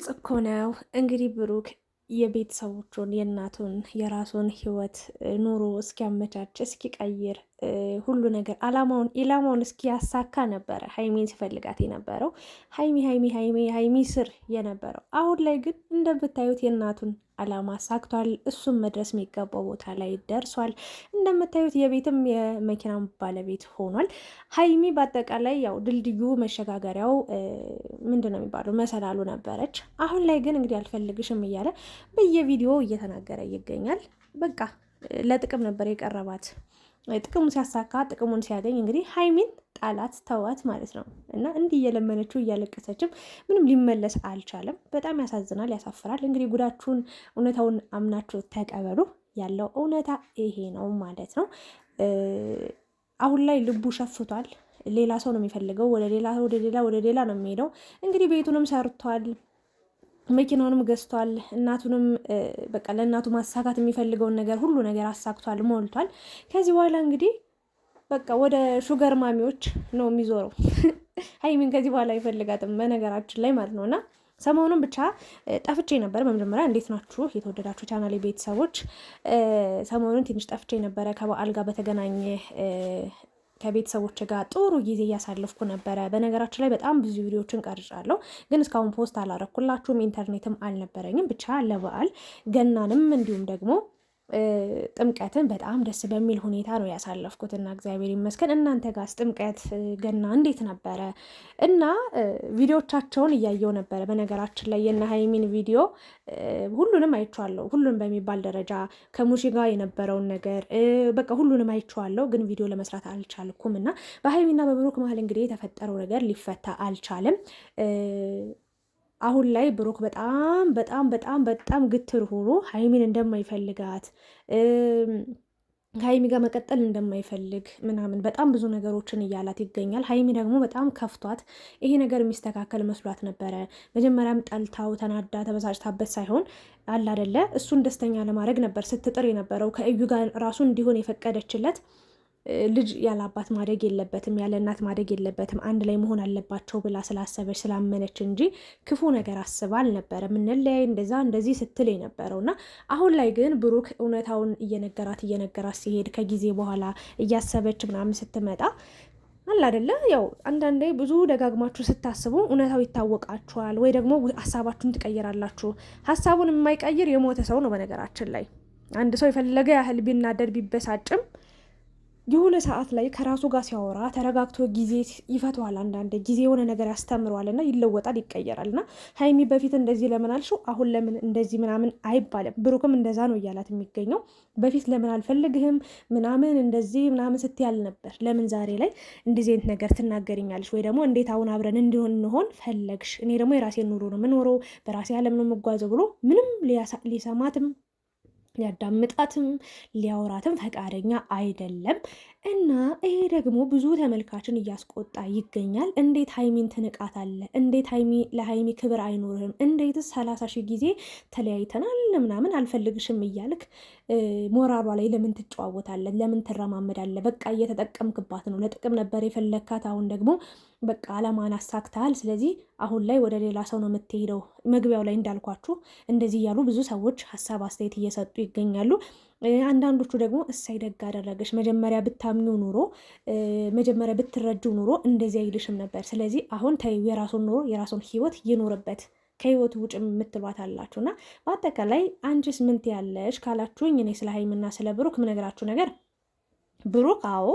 ግልጽ እኮ ነው እንግዲህ ብሩክ የቤተሰቦቹን የእናቱን የራሱን ህይወት ኑሮ እስኪያመቻች እስኪቀይር ሁሉ ነገር ኢላማውን እስኪያሳካ ነበረ ሀይሚን ሲፈልጋት የነበረው ሀይሚ ስር የነበረው። አሁን ላይ ግን እንደምታዩት የእናቱን አላማ አሳክቷል። እሱም መድረስ የሚገባው ቦታ ላይ ደርሷል። እንደምታዩት የቤትም የመኪናም ባለቤት ሆኗል። ሀይሚ በአጠቃላይ ያው ድልድዩ መሸጋገሪያው ምንድን ነው የሚባለው መሰላሉ ነበረች። አሁን ላይ ግን እንግዲህ አልፈልግሽም እያለ በየቪዲዮ እየተናገረ ይገኛል። በቃ ለጥቅም ነበር የቀረባት። ጥቅሙን ሲያሳካ ጥቅሙን ሲያገኝ እንግዲህ ሀይሚን ጣላት ተዋት ማለት ነው። እና እንዲህ እየለመነችው እያለቀሰችም ምንም ሊመለስ አልቻለም። በጣም ያሳዝናል፣ ያሳፍራል። እንግዲህ ጉዳችሁን እውነታውን አምናችሁ ተቀበሉ። ያለው እውነታ ይሄ ነው ማለት ነው። አሁን ላይ ልቡ ሸፍቷል። ሌላ ሰው ነው የሚፈልገው። ወደ ሌላ ነው የሚሄደው። እንግዲህ ቤቱንም ሰርቷል፣ መኪናውንም ገዝቷል። እናቱንም በቃ ለእናቱ ማሳካት የሚፈልገውን ነገር ሁሉ ነገር አሳክቷል፣ ሞልቷል። ከዚህ በኋላ እንግዲህ በቃ ወደ ሹገር ማሚዎች ነው የሚዞረው። ሀይሚን ከዚህ በኋላ አይፈልጋትም በነገራችን ላይ ማለት ነው። እና ሰሞኑን ብቻ ጠፍቼ ነበር። በመጀመሪያ እንዴት ናችሁ የተወደዳችሁ ቻናሌ ቤተሰቦች? ሰሞኑን ትንሽ ጠፍቼ ነበረ ከበዓል ጋር በተገናኘ ከቤተሰቦች ጋር ጥሩ ጊዜ እያሳለፍኩ ነበረ። በነገራችን ላይ በጣም ብዙ ቪዲዮዎችን ቀርጫለሁ፣ ግን እስካሁን ፖስት አላረኩላችሁም። ኢንተርኔትም አልነበረኝም። ብቻ ለበዓል ገናንም እንዲሁም ደግሞ ጥምቀትን በጣም ደስ በሚል ሁኔታ ነው ያሳለፍኩት እና እግዚአብሔር ይመስገን። እናንተ ጋርስ ጥምቀት ገና እንዴት ነበረ? እና ቪዲዮቻቸውን እያየው ነበረ። በነገራችን ላይ የነ ሀይሚን ቪዲዮ ሁሉንም አይቼዋለሁ። ሁሉንም በሚባል ደረጃ ከሙሺ ጋር የነበረውን ነገር በቃ ሁሉንም አይቼዋለሁ፣ ግን ቪዲዮ ለመስራት አልቻልኩም እና በሀይሚና በብሩክ መሀል እንግዲህ የተፈጠረው ነገር ሊፈታ አልቻለም። አሁን ላይ ብሩክ በጣም በጣም በጣም በጣም ግትር ሆኖ ሀይሚን እንደማይፈልጋት ከሀይሚ ጋር መቀጠል እንደማይፈልግ ምናምን በጣም ብዙ ነገሮችን እያላት ይገኛል። ሀይሚ ደግሞ በጣም ከፍቷት ይሄ ነገር የሚስተካከል መስሏት ነበረ። መጀመሪያም ጠልታው ተናዳ ተበሳጭታበት ሳይሆን አለ አይደለ እሱን ደስተኛ ለማድረግ ነበር ስትጥር የነበረው። ከእዩ ጋር ራሱ እንዲሆን የፈቀደችለት ልጅ ያለ አባት ማደግ የለበትም፣ ያለ እናት ማደግ የለበትም፣ አንድ ላይ መሆን አለባቸው ብላ ስላሰበች ስላመነች እንጂ ክፉ ነገር አስባ አልነበረም። እንለያይ እንደዚህ ስትል የነበረው እና አሁን ላይ ግን ብሩክ እውነታውን እየነገራት ሲሄድ ከጊዜ በኋላ እያሰበች ምናምን ስትመጣ አለ አይደለ ያው አንዳንዴ ብዙ ደጋግማችሁ ስታስቡ እውነታው ይታወቃችኋል፣ ወይ ደግሞ ሀሳባችሁን ትቀይራላችሁ። ሀሳቡን የማይቀይር የሞተ ሰው ነው። በነገራችን ላይ አንድ ሰው የፈለገ ያህል ቢናደድ ቢበሳጭም የሆነ ሰዓት ላይ ከራሱ ጋር ሲያወራ ተረጋግቶ ጊዜ ይፈተዋል። አንዳንድ ጊዜ የሆነ ነገር ያስተምረዋል እና ይለወጣል፣ ይቀየራል። እና ሀይሚ በፊት እንደዚህ ለምን አልሽው አሁን ለምን እንደዚህ ምናምን አይባልም። ብሩክም እንደዛ ነው እያላት የሚገኘው። በፊት ለምን አልፈልግህም ምናምን እንደዚህ ምናምን ስትያል ነበር። ለምን ዛሬ ላይ እንደዚህ አይነት ነገር ትናገርኛለሽ? ወይ ደግሞ እንዴት አሁን አብረን እንሆን ፈለግሽ? እኔ ደግሞ የራሴን ኑሮ ነው የምኖረው፣ በራሴ ዓለም ነው የምጓዘው ብሎ ምንም ሊሰማትም ሊያዳምጣትም ሊያወራትም ፈቃደኛ አይደለም። እና ይሄ ደግሞ ብዙ ተመልካችን እያስቆጣ ይገኛል። እንዴት ሀይሚን ትንቃታለህ? እንዴት ለሀይሚ ክብር አይኖርህም? እንዴትስ 30 ሺህ ጊዜ ተለያይተናል ምናምን አልፈልግሽም እያልክ ሞራሏ ላይ ለምን ትጨዋወታለህ? ለምን ትረማመዳለህ? በቃ እየተጠቀምክባት ነው። ለጥቅም ነበር የፈለግካት። አሁን ደግሞ በቃ አላማን አሳክተሃል። ስለዚህ አሁን ላይ ወደ ሌላ ሰው ነው የምትሄደው። መግቢያው ላይ እንዳልኳችሁ እንደዚህ እያሉ ብዙ ሰዎች ሀሳብ አስተያየት እየሰጡ ይገኛሉ። አንዳንዶቹ ደግሞ እሳይ ደግ አደረገች፣ መጀመሪያ ብታምኙ ኑሮ መጀመሪያ ብትረጁ ኑሮ እንደዚህ አይልሽም ነበር። ስለዚህ አሁን ተይው፣ የራሱን ኑሮ የራሱን ህይወት ይኖርበት፣ ከህይወቱ ውጭ የምትሏት አላችሁ። እና በአጠቃላይ አንቺስ ምን ትያለሽ ካላችሁኝ እኔ ስለ ሀይሚና ስለ ብሩክ ምነግራችሁ ነገር ብሩክ አዎ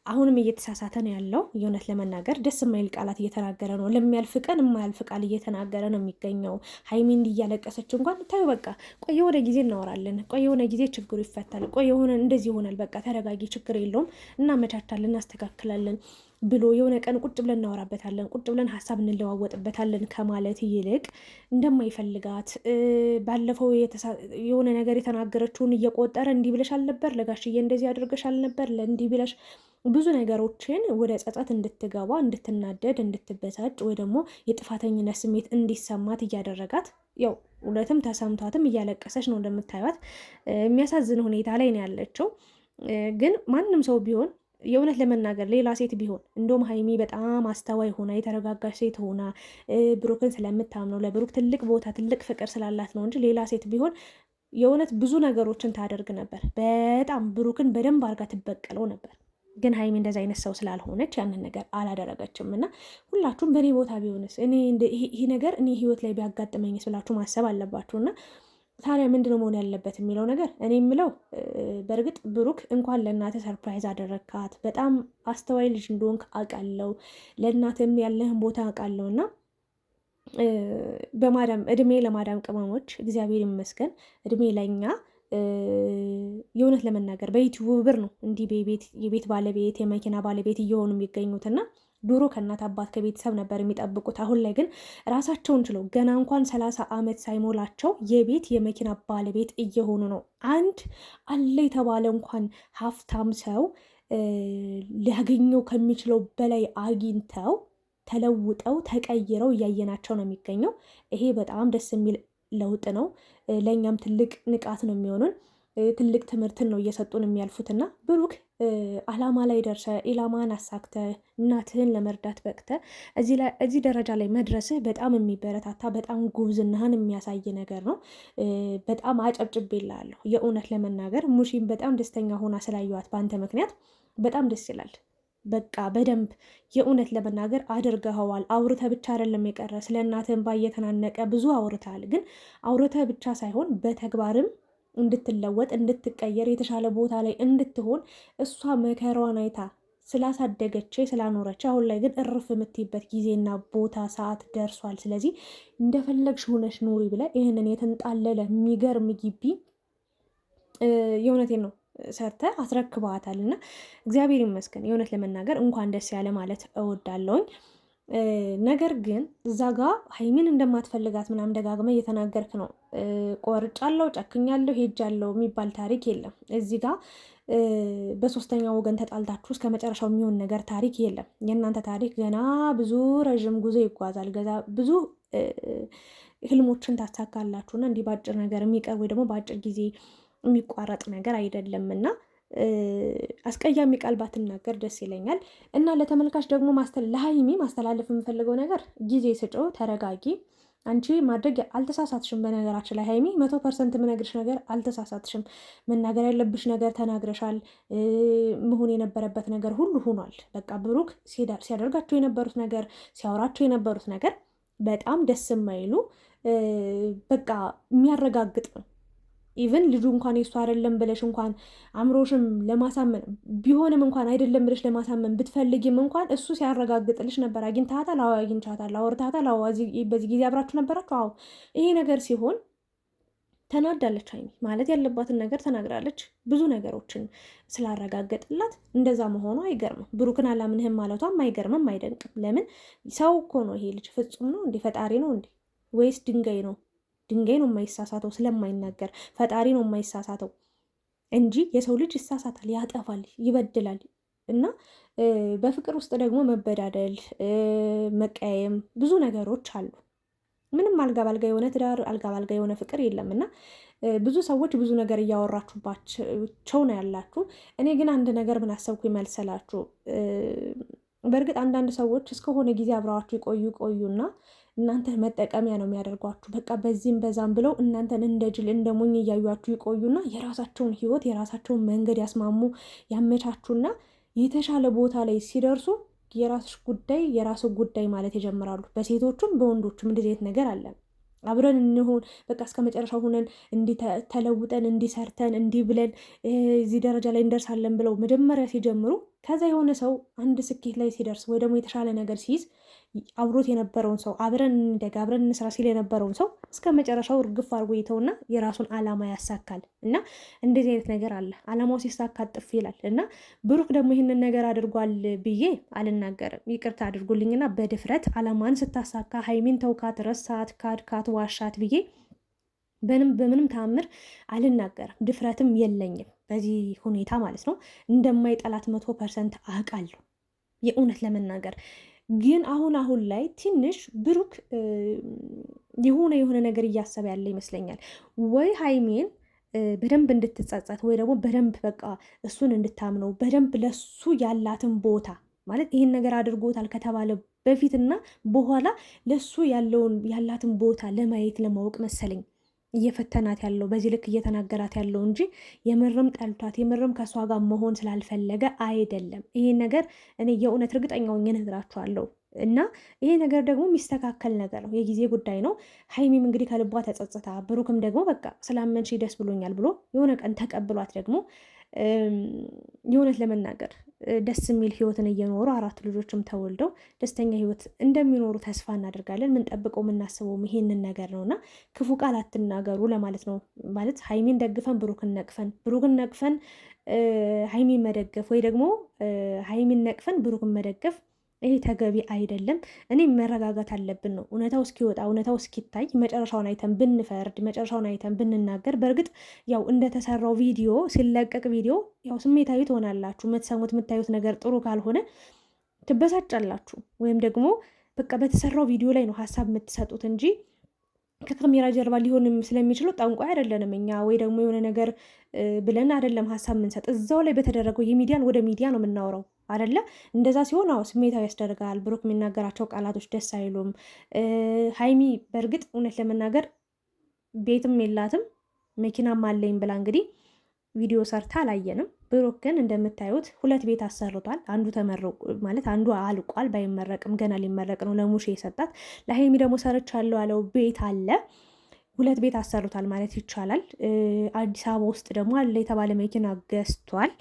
አሁንም እየተሳሳተ ነው ያለው። የእውነት ለመናገር ደስ የማይል ቃላት እየተናገረ ነው። ለሚያልፍ ቀን የማያልፍ ቃል እየተናገረ ነው የሚገኘው። ሀይሚ እንዲያለቀሰች እንኳን ታዩ፣ በቃ ቆይ የሆነ ጊዜ እናወራለን፣ ቆይ የሆነ ጊዜ ችግሩ ይፈታል፣ ቆይ የሆነ እንደዚህ ይሆናል፣ በቃ ተረጋጊ፣ ችግር የለውም፣ እናመቻቻለን፣ እናስተካክላለን ብሎ የሆነ ቀን ቁጭ ብለን እናወራበታለን፣ ቁጭ ብለን ሀሳብ እንለዋወጥበታለን ከማለት ይልቅ እንደማይፈልጋት ባለፈው የሆነ ነገር የተናገረችውን እየቆጠረ እንዲህ ብለሽ አልነበር፣ ለጋሽዬ እንደዚህ አድርገሽ አልነበር፣ ለእንዲህ ብለሽ ብዙ ነገሮችን ወደ ጸጸት እንድትገባ፣ እንድትናደድ፣ እንድትበሳጭ ወይ ደግሞ የጥፋተኝነት ስሜት እንዲሰማት እያደረጋት ያው እውነትም ተሰምቷትም እያለቀሰች ነው እንደምታዩት። የሚያሳዝን ሁኔታ ላይ ነው ያለችው። ግን ማንም ሰው ቢሆን የእውነት ለመናገር ሌላ ሴት ቢሆን እንደውም ሀይሚ በጣም አስተዋይ ሆና የተረጋጋች ሴት ሆና ብሩክን ስለምታምነው ለብሩክ ትልቅ ቦታ ትልቅ ፍቅር ስላላት ነው እንጂ ሌላ ሴት ቢሆን የእውነት ብዙ ነገሮችን ታደርግ ነበር። በጣም ብሩክን በደንብ አድርጋ ትበቀለው ነበር። ግን ሀይሚ እንደዚ አይነት ሰው ስላልሆነች ያንን ነገር አላደረገችም። እና ሁላችሁም በእኔ ቦታ ቢሆንስ ይህ ነገር እኔ ህይወት ላይ ቢያጋጥመኝስ ብላችሁ ማሰብ አለባችሁ። እና ታዲያ ምንድነው መሆን ያለበት የሚለው ነገር እኔ የምለው በእርግጥ ብሩክ እንኳን ለእናተ ሰርፕራይዝ አደረግካት፣ በጣም አስተዋይ ልጅ እንደሆንክ አውቃለሁ፣ ለእናትም ያለህን ቦታ አውቃለሁ። እና በማዳም እድሜ ለማዳም ቅመሞች እግዚአብሔር ይመስገን፣ እድሜ ለኛ የእውነት ለመናገር በዩቲዩብ ብር ነው እንዲህ የቤት ባለቤት የመኪና ባለቤት እየሆኑ የሚገኙትና ድሮ ከእናት አባት ከቤተሰብ ነበር የሚጠብቁት። አሁን ላይ ግን ራሳቸውን ችለው ገና እንኳን 30 ዓመት ሳይሞላቸው የቤት የመኪና ባለቤት እየሆኑ ነው። አንድ አለ የተባለ እንኳን ሀብታም ሰው ሊያገኘው ከሚችለው በላይ አግኝተው ተለውጠው ተቀይረው እያየናቸው ነው የሚገኘው። ይሄ በጣም ደስ የሚል ለውጥ ነው። ለእኛም ትልቅ ንቃት ነው የሚሆኑን። ትልቅ ትምህርትን ነው እየሰጡን የሚያልፉትና ብሩክ አላማ ላይ ደርሰ ኢላማን አሳክተ እናትህን ለመርዳት በቅተ እዚህ ደረጃ ላይ መድረስህ በጣም የሚበረታታ በጣም ጉብዝናህን የሚያሳይ ነገር ነው። በጣም አጨብጭቤልሃለሁ። የእውነት ለመናገር ሙሺም በጣም ደስተኛ ሆና ስላየዋት በአንተ ምክንያት በጣም ደስ ይላል። በቃ በደንብ የእውነት ለመናገር አድርገኸዋል። አውርተ ብቻ አይደለም የቀረ ስለ እናትህን ባየተናነቀ ብዙ አውርተሃል። ግን አውርተ ብቻ ሳይሆን በተግባርም እንድትለወጥ እንድትቀየር የተሻለ ቦታ ላይ እንድትሆን እሷ መከራዋን አይታ ስላሳደገች ስላኖረች አሁን ላይ ግን እርፍ የምትይበት ጊዜና ቦታ ሰዓት ደርሷል። ስለዚህ እንደፈለግሽ ሆነሽ ኑሪ ብለ ይህንን የተንጣለለ የሚገርም ግቢ የእውነቴን ነው ሰርተ አስረክበዋታል። እና እግዚአብሔር ይመስገን የእውነት ለመናገር እንኳን ደስ ያለ ማለት እወዳለሁኝ። ነገር ግን እዛ ጋ ሀይሚን እንደማትፈልጋት ምናምን ደጋግመ እየተናገርክ ነው። ቆርጫለሁ፣ ጨክኛለሁ፣ ሄጃለሁ የሚባል ታሪክ የለም እዚህ ጋ። በሶስተኛ ወገን ተጣልታችሁ እስከ መጨረሻው የሚሆን ነገር ታሪክ የለም። የእናንተ ታሪክ ገና ብዙ ረዥም ጉዞ ይጓዛል። ገዛ ብዙ ህልሞችን ታሳካላችሁና እንዲህ በአጭር ነገር የሚቀር ወይ ደግሞ በአጭር ጊዜ የሚቋረጥ ነገር አይደለም እና አስቀያሚ ቃል ባትናገር ደስ ይለኛል። እና ለተመልካች ደግሞ ለሀይሚ ማስተላለፍ የምፈልገው ነገር ጊዜ ስጪው፣ ተረጋጊ። አንቺ ማድረግ አልተሳሳትሽም። በነገራችን ላይ ሀይሚ 100% የምነግርሽ ነገር አልተሳሳትሽም። መናገር ያለብሽ ነገር ተናግረሻል። መሆን የነበረበት ነገር ሁሉ ሆኗል። በቃ ብሩክ ሲያደርጋቸው የነበሩት ነገር ሲያወራቸው የነበሩት ነገር በጣም ደስ የማይሉ በቃ የሚያረጋግጥ ነው። ኢቨን ልጁ እንኳን የሱ አይደለም ብለሽ እንኳን አእምሮሽም ለማሳመን ቢሆንም እንኳን አይደለም ብለሽ ለማሳመን ብትፈልጊም እንኳን እሱ ሲያረጋግጥልሽ ነበር። አግኝታታል? አዎ አግኝቻታል። አውርታታል? አዎ በዚህ ጊዜ አብራችሁ ነበራችሁ? አዎ። ይሄ ነገር ሲሆን ተናዳለች። ሀይሚ ማለት ያለባትን ነገር ተናግራለች። ብዙ ነገሮችን ስላረጋገጥላት እንደዛ መሆኑ አይገርምም። ብሩክን አላምንህም ማለቷም አይገርምም፣ አይደንቅም። ለምን ሰው እኮ ነው ይሄ ልጅ። ፍጹም ነው እንዴ? ፈጣሪ ነው እንዴ? ወይስ ድንጋይ ነው? ድንጋይ ነው የማይሳሳተው ስለማይናገር፣ ፈጣሪ ነው የማይሳሳተው እንጂ የሰው ልጅ ይሳሳታል፣ ያጠፋል፣ ይበድላል። እና በፍቅር ውስጥ ደግሞ መበዳደል፣ መቀያየም ብዙ ነገሮች አሉ። ምንም አልጋ ባልጋ የሆነ ትዳር አልጋ ባልጋ የሆነ ፍቅር የለም። እና ብዙ ሰዎች ብዙ ነገር እያወራችሁባቸው ነው ያላችሁ። እኔ ግን አንድ ነገር ምን አሰብኩ ይመልሰላችሁ። በእርግጥ አንዳንድ ሰዎች እስከሆነ ጊዜ አብረዋችሁ ይቆዩና እናንተ መጠቀሚያ ነው የሚያደርጓችሁ። በቃ በዚህም በዛም ብለው እናንተን እንደ ጅል እንደ ሞኝ እያዩችሁ ይቆዩና የራሳቸውን ህይወት የራሳቸውን መንገድ ያመቻቹና የተሻለ ቦታ ላይ ሲደርሱ የራስሽ ጉዳይ የራሱ ጉዳይ ማለት ይጀምራሉ። በሴቶቹም በወንዶቹም እንደዚህ አይነት ነገር አለ። አብረን እንሆን በቃ እስከ መጨረሻው ሆነን ተለውጠን እንዲሰርተን እንዲህ ብለን እዚህ ደረጃ ላይ እንደርሳለን ብለው መጀመሪያ ሲጀምሩ ከዛ የሆነ ሰው አንድ ስኬት ላይ ሲደርስ ወይ ደግሞ የተሻለ ነገር ሲይዝ አብሮት የነበረውን ሰው አብረን እንደግ አብረን እንስራ ሲል የነበረውን ሰው እስከ መጨረሻው እርግፍ አድርጎ ይተውና የራሱን አላማ ያሳካል። እና እንደዚህ አይነት ነገር አለ። አላማው ሲሳካ ጥፍ ይላል። እና ብሩክ ደግሞ ይህንን ነገር አድርጓል ብዬ አልናገርም። ይቅርታ አድርጉልኝና በድፍረት አላማን ስታሳካ ሀይሚን ተውካት፣ ረሳት፣ ካድካት፣ ዋሻት ብዬ በምንም ተአምር አልናገርም። ድፍረትም የለኝም በዚህ ሁኔታ ማለት ነው። እንደማይጠላት 100% አውቃለሁ የእውነት ለመናገር ግን አሁን ላይ ትንሽ ብሩክ የሆነ ነገር እያሰበ ያለ ይመስለኛል። ወይ ሀይሜን በደንብ እንድትጸጸት ወይ ደግሞ በደንብ በቃ እሱን እንድታምነው በደንብ ለሱ ያላትን ቦታ ማለት ይህን ነገር አድርጎታል ከተባለ በፊትና በኋላ ለሱ ያላትን ቦታ ለማየት ለማወቅ መሰለኝ እየፈተናት ያለው በዚህ ልክ እየተናገራት ያለው እንጂ የምርም ጠልቷት የምርም ከእሷ ጋር መሆን ስላልፈለገ አይደለም። ይሄን ነገር እኔ የእውነት እርግጠኛ ሆኜ እነግራችኋለሁ። እና ይሄ ነገር ደግሞ የሚስተካከል ነገር ነው፣ የጊዜ ጉዳይ ነው። ሀይሚም እንግዲህ ከልቧ ተጸጽታ፣ ብሩክም ደግሞ በቃ ስላመንሽ ደስ ብሎኛል ብሎ የሆነ ቀን ተቀብሏት ደግሞ የእውነት ለመናገር ደስ የሚል ህይወትን እየኖሩ 4 ልጆችም ተወልደው ደስተኛ ህይወት እንደሚኖሩ ተስፋ እናደርጋለን። የምንጠብቀው የምናስበውም ይሄንን ነገር ነው እና ክፉ ቃል አትናገሩ ለማለት ነው። ማለት ሀይሚን ደግፈን ብሩክን ነቅፈን ሀይሚን መደገፍ ወይ ደግሞ ሀይሚን ነቅፈን ብሩክን መደገፍ ይሄ ተገቢ አይደለም። እኔ መረጋጋት አለብን ነው። እውነታው እስኪወጣ እውነታው እስኪታይ መጨረሻውን አይተን ብንፈርድ መጨረሻውን አይተን ብንናገር፣ በእርግጥ ያው እንደተሰራው ቪዲዮ ሲለቀቅ ቪዲዮ ያው ስሜታዊ ትሆናላችሁ። የምትሰሙት የምታዩት ነገር ጥሩ ካልሆነ ትበሳጫላችሁ፣ ወይም ደግሞ በቃ በተሰራው ቪዲዮ ላይ ነው ሀሳብ የምትሰጡት እንጂ ከካሜራ ጀርባ ሊሆንም ስለሚችለው ጠንቋይ አይደለንም እኛ፣ ወይ ደግሞ የሆነ ነገር ብለን አይደለም ሀሳብ የምንሰጥ። እዛው ላይ በተደረገው የሚዲያን ወደ ሚዲያ ነው የምናወራው አይደለ? እንደዛ ሲሆን አዎ ስሜታዊ ያስደርጋል። ብሩክ የሚናገራቸው ቃላቶች ደስ አይሉም። ሀይሚ በእርግጥ እውነት ለመናገር ቤትም የላትም መኪናም አለኝ ብላ እንግዲህ ቪዲዮ ሰርታ አላየንም። ብሩክ ግን እንደምታዩት 2 ቤት አሰርቷል። አንዱ ተመረቁ ማለት አንዱ አልቋል፣ ባይመረቅም ገና ሊመረቅ ነው ለሙሼ የሰጣት። ለሀይሚ ደግሞ ሰርቻለሁ ያለው ቤት አለ። 2 ቤት አሰርቷል ማለት ይቻላል። አዲስ አበባ ውስጥ ደግሞ አለ የተባለ መኪና ገዝቷል።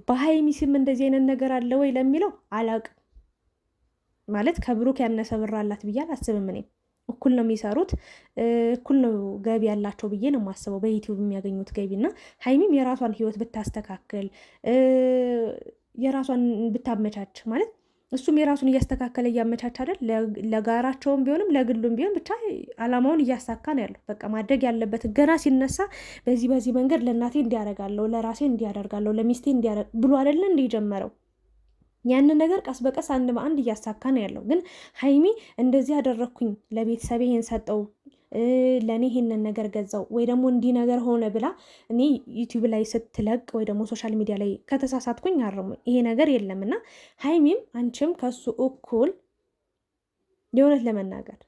በሀይሚ ስም እንደዚህ አይነት ነገር አለ ወይ ለሚለው አላቅም። ማለት ከብሩክ ያነሰ ብር አላት ብዬ አላስብም። እኔም እኩል ነው የሚሰሩት፣ እኩል ነው ገቢ ያላቸው ብዬ ነው የማስበው፣ በዩቲዩብ የሚያገኙት ገቢ እና ሀይሚም የራሷን ህይወት ብታስተካክል የራሷን ብታመቻች ማለት እሱም የራሱን እያስተካከለ እያመቻች አይደል፣ ለጋራቸውም ቢሆንም ለግሉም ቢሆን ብቻ አላማውን እያሳካ ነው ያለው። በቃ ማድረግ ያለበት ገና ሲነሳ በዚህ መንገድ ለእናቴ እንዲያደርጋለሁ፣ ለራሴ እንዲያደርጋለሁ፣ ለሚስቴ እንዲያደርግ ብሎ አይደለ እንደ ጀመረው ያንን ነገር ቀስ በቀስ አንድ በአንድ እያሳካ ነው ያለው። ግን ሀይሚ እንደዚህ ያደረግኩኝ ለቤተሰቤ ይሄን ሰጠው ለእኔ ይሄንን ነገር ገዛው ወይ ደግሞ እንዲህ ነገር ሆነ ብላ እኔ ዩቲዩብ ላይ ስትለቅ ወይ ደግሞ ሶሻል ሚዲያ ላይ ከተሳሳትኩኝ አርሙ፣ ይሄ ነገር የለም እና ሀይሚም አንቺም ከሱ እኩል የእውነት ለመናገር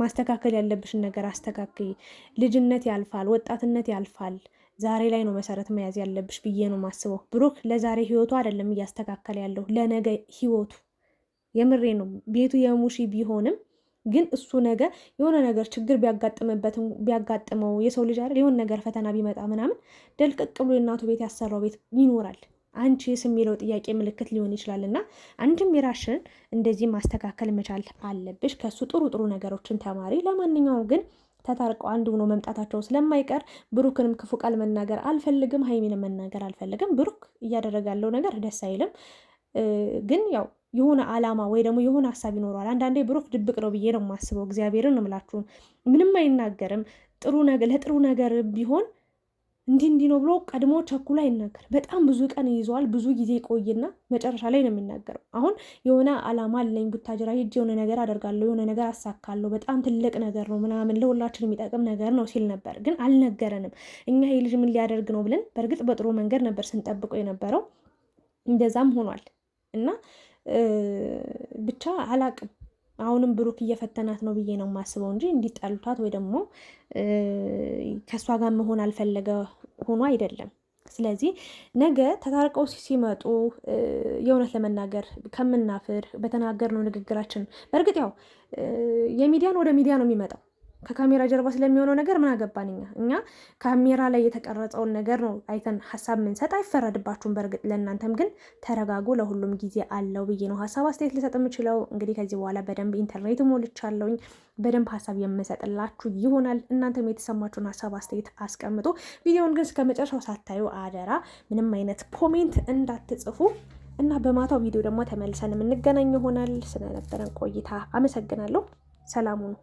ማስተካከል ያለብሽን ነገር አስተካክይ። ልጅነት ያልፋል፣ ወጣትነት ያልፋል። ዛሬ ላይ ነው መሰረት መያዝ ያለብሽ ብዬ ነው ማስበው። ብሩክ ለዛሬ ህይወቱ አይደለም እያስተካከለ ያለው ለነገ ህይወቱ። የምሬ ነው። ቤቱ የሙሺ ቢሆንም ግን እሱ ነገ የሆነ ነገር ችግር ቢያጋጥመው የሰው ልጅ አይደል የሆነ ነገር ፈተና ቢመጣ ምናምን ደልቅቅ ብሎ የእናቱ ቤት ያሰራው ቤት ይኖራል። አንቺስ የሚለው ጥያቄ ምልክት ሊሆን ይችላል እና አንቺም የራስሽን እንደዚህ ማስተካከል መቻል አለብሽ። ከሱ ጥሩ ነገሮችን ተማሪ። ለማንኛውም ግን ተታርቀው አንድ ሆኖ መምጣታቸው ስለማይቀር ብሩክንም ክፉ ቃል መናገር አልፈልግም፣ ሀይሚንም መናገር አልፈልግም። ብሩክ እያደረገ ያለው ነገር ደስ አይልም። ግን ያው የሆነ አላማ ወይ ደግሞ የሆነ ሀሳብ ይኖረዋል። አንዳንዴ ብሩክ ድብቅ ነው ብዬ ነው የማስበው። እግዚአብሔርን እምላችሁ ምንም አይናገርም። ለጥሩ ነገር ቢሆን እንዲህ ነው ብሎ ቀድሞ ቸኩሎ አይናገር። በጣም ብዙ ቀን ይዘዋል። ብዙ ጊዜ ቆይና መጨረሻ ላይ ነው የሚናገረው። አሁን የሆነ አላማ አለኝ፣ ቡታጅራ ሄጄ የሆነ ነገር አደርጋለሁ፣ የሆነ ነገር አሳካለሁ፣ በጣም ትልቅ ነገር ነው ምናምን ለሁላችን የሚጠቅም ነገር ነው ሲል ነበር። ግን አልነገረንም። እኛ ይሄ ልጅ ምን ሊያደርግ ነው ብለን በእርግጥ በጥሩ መንገድ ነበር ስንጠብቀው የነበረው። እንደዛም ሆኗል እና ብቻ አላቅም። አሁንም ብሩክ እየፈተናት ነው ብዬ ነው የማስበው እንጂ እንዲጠሉታት ወይ ደግሞ ከእሷ ጋር መሆን አልፈለገ ሆኖ አይደለም። ስለዚህ ነገ ተታርቀው ሲመጡ የእውነት ለመናገር ከምናፍር በተናገርነው ንግግራችን፣ በእርግጥ ያው የሚዲያን ወደ ሚዲያ ነው የሚመጣው ከካሜራ ጀርባ ስለሚሆነው ነገር ምን አገባን እኛ ካሜራ ላይ የተቀረጸውን ነገር ነው አይተን ሀሳብ ምንሰጥ። አይፈረድባችሁም። በእርግጥ ለእናንተም ግን ተረጋጉ፣ ለሁሉም ጊዜ አለው ብዬ ነው ሀሳብ አስተያየት ልሰጥ የምችለው። እንግዲህ ከዚህ በኋላ በደንብ ኢንተርኔት ሞልቻለሁኝ፣ በደንብ ሀሳብ የምሰጥላችሁ ይሆናል። እናንተም የተሰማችሁን ሀሳብ አስተያየት አስቀምጡ። ቪዲዮውን ግን እስከ መጨረሻው ሳታዩ አደራ ምንም አይነት ኮሜንት እንዳትጽፉ እና በማታው ቪዲዮ ደግሞ ተመልሰን የምንገናኝ ይሆናል። ስለነበረን ቆይታ አመሰግናለሁ። ሰላሙ ነው።